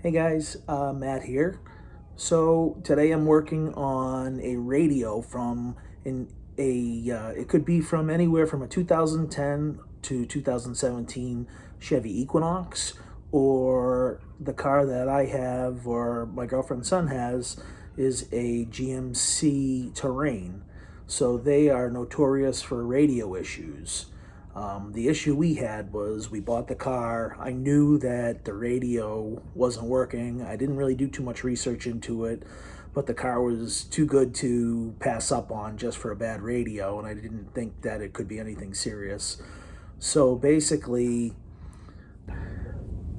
Hey guys, Matt here. So today I'm working on a radio from it could be from anywhere from a 2010 to 2017 Chevy Equinox, or the car that I have or my girlfriend's son has is a GMC Terrain. So they are notorious for radio issues. The issue we had was we bought the car. I knew that the radio wasn't working. I didn't really do too much research into it, but the car was too good to pass up on just for a bad radio, and I didn't think that it could be anything serious. So basically,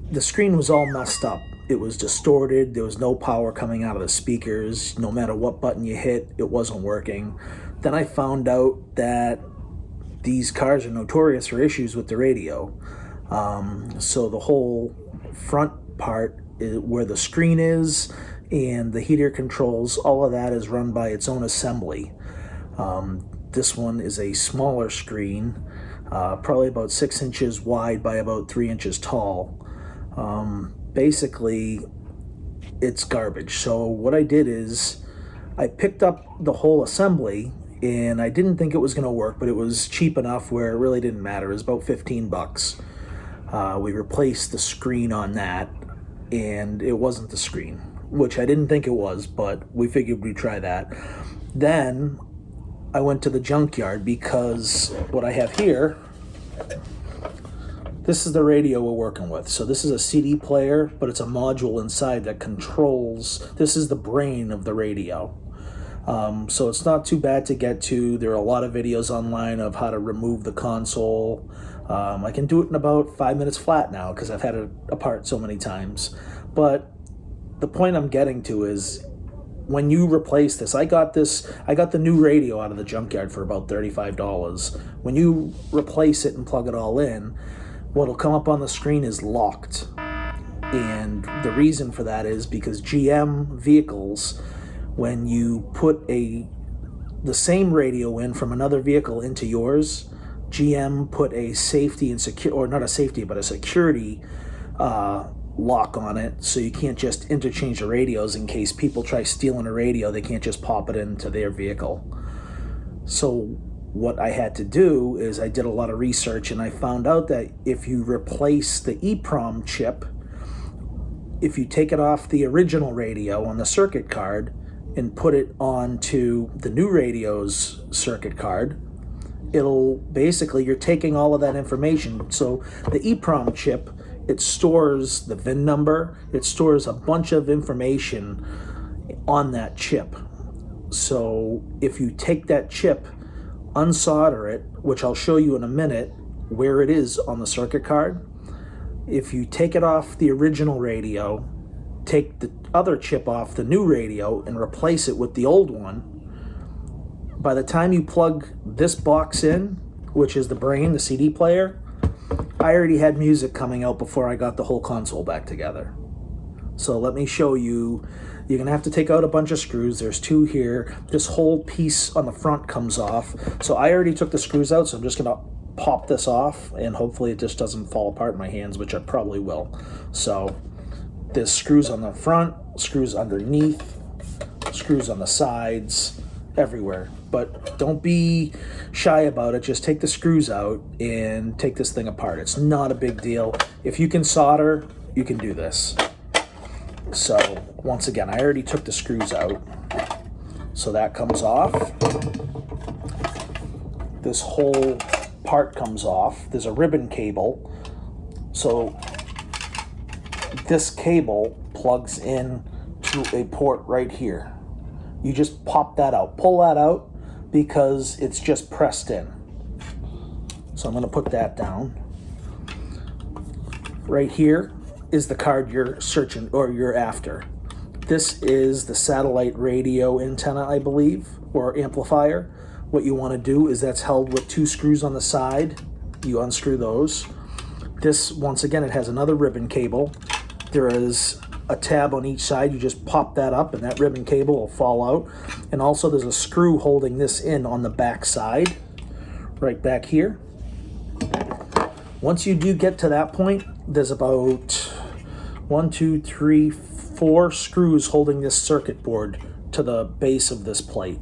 the screen was all messed up. It was distorted. There was no power coming out of the speakers. No matter what button you hit, it wasn't working. Then I found out that these cars are notorious for issues with the radio. So the whole front part where the screen is and the heater controls, all of that is run by its own assembly. This one is a smaller screen, probably about 6 inches wide by about 3 inches tall. Basically, it's garbage. So what I did is I picked up the whole assembly, and I didn't think it was going to work, but it was cheap enough where it really didn't matter. It was about 15 bucks. We replaced the screen on that, and it wasn't the screen, which I didn't think it was, but we figured we'd try that. Then I went to the junkyard because what I have here, this is the radio we're working with. So this is a CD player, but it's a module inside that controls, this is the brain of the radio. So it's not too bad to get to. There are a lot of videos online of how to remove the console. I can do it in about 5 minutes flat now because I've had it apart so many times. But the point I'm getting to is when you replace this, I got the new radio out of the junkyard for about $35. When you replace it and plug it all in, what'll come up on the screen is locked. And the reason for that is because GM vehicles, when you put the same radio in from another vehicle into yours, GM put a safety and or not a safety, but a security lock on it, so you can't just interchange the radios in case people try stealing a radio. They can't just pop it into their vehicle. So what I had to do is I did a lot of research, and I found out that if you replace the EPROM chip, if you take it off the original radio on the circuit card and put it onto the new radio's circuit card, it'll basically, you're taking all of that information. So the EPROM chip, it stores the VIN number, it stores a bunch of information on that chip. So if you take that chip, unsolder it, which I'll show you in a minute where it is on the circuit card. If you take it off the original radio, take the other chip off the new radio and replace it with the old one, by the time you plug this box in, which is the brain, the CD player, I already had music coming out before I got the whole console back together. So let me show you. You're going to have to take out a bunch of screws. There's 2 here. This whole piece on the front comes off. So I already took the screws out, so I'm just going to pop this off, and hopefully it just doesn't fall apart in my hands, which it probably will. So there's screws on the front, screws underneath, screws on the sides, everywhere. But don't be shy about it. Just take the screws out and take this thing apart. It's not a big deal. If you can solder, you can do this. So once again, I already took the screws out. So that comes off. This whole part comes off. There's a ribbon cable. So this cable plugs in to a port right here. You just pop that out, pull that out, because it's just pressed in. So I'm going to put that down. Right here is the card you're searching or you're after. This is the satellite radio antenna, I believe, or amplifier. What you want to do is that's held with 2 screws on the side. You unscrew those. This, once again, it has another ribbon cable. There is a tab on each side. You just pop that up and that ribbon cable will fall out. And also there's a screw holding this in on the back side, right back here. Once you do get to that point, there's about 1, 2, 3, 4 screws holding this circuit board to the base of this plate.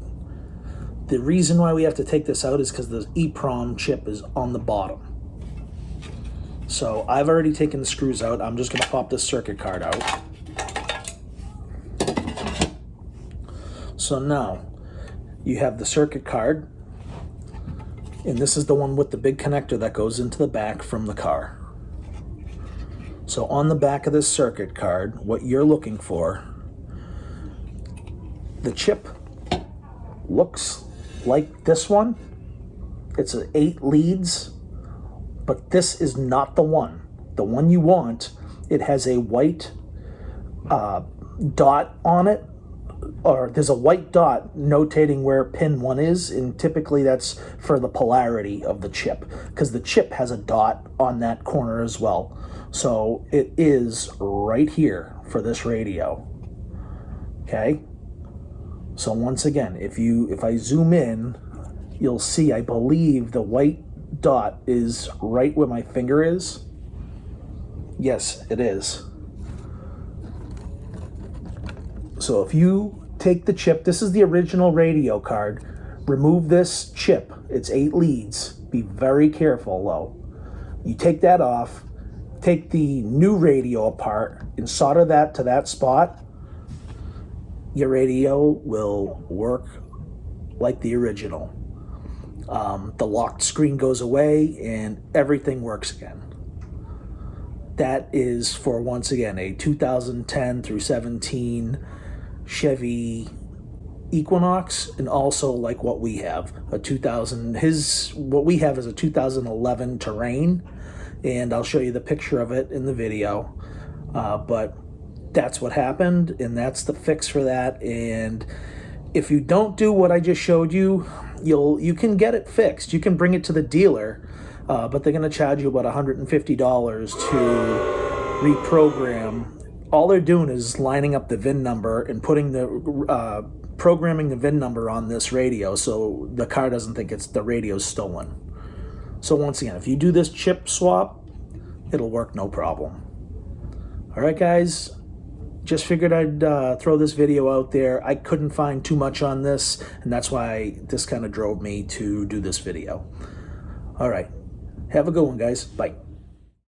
The reason why we have to take this out is because the EPROM chip is on the bottom. So I've already taken the screws out. I'm just going to pop this circuit card out. So now you have the circuit card, and this is the one with the big connector that goes into the back from the car. So on the back of this circuit card, what you're looking for, the chip looks like this one. It's 8 leads, but this is not the one. The one you want, it has a white dot on it, or there's a white dot notating where pin 1 is, and typically that's for the polarity of the chip, because the chip has a dot on that corner as well. So it is right here for this radio. Okay? So once again, if I zoom in, you'll see, I believe the white dot is right where my finger is. Yes, it is. So if you take the chip, this is the original radio card, remove this chip, it's 8 leads. Be very careful though. You take that off, take the new radio apart and solder that to that spot. Your radio will work like the original. The locked screen goes away and everything works again. That is for, once again, a 2010 through 17 Chevy Equinox, and also like what we have, what we have is a 2011 Terrain, and I'll show you the picture of it in the video. But that's what happened, and that's the fix for that. And if you don't do what I just showed you, you can get it fixed. You can bring it to the dealer, but they're going to charge you about $150 to reprogram. All they're doing is lining up the VIN number and putting the programming the VIN number on this radio, so the car doesn't think the radio's stolen. So once again, if you do this chip swap, it'll work no problem. All right, guys. Just figured I'd throw this video out there. I couldn't find too much on this, and that's why this kind of drove me to do this video. All right. Have a good one, guys. Bye.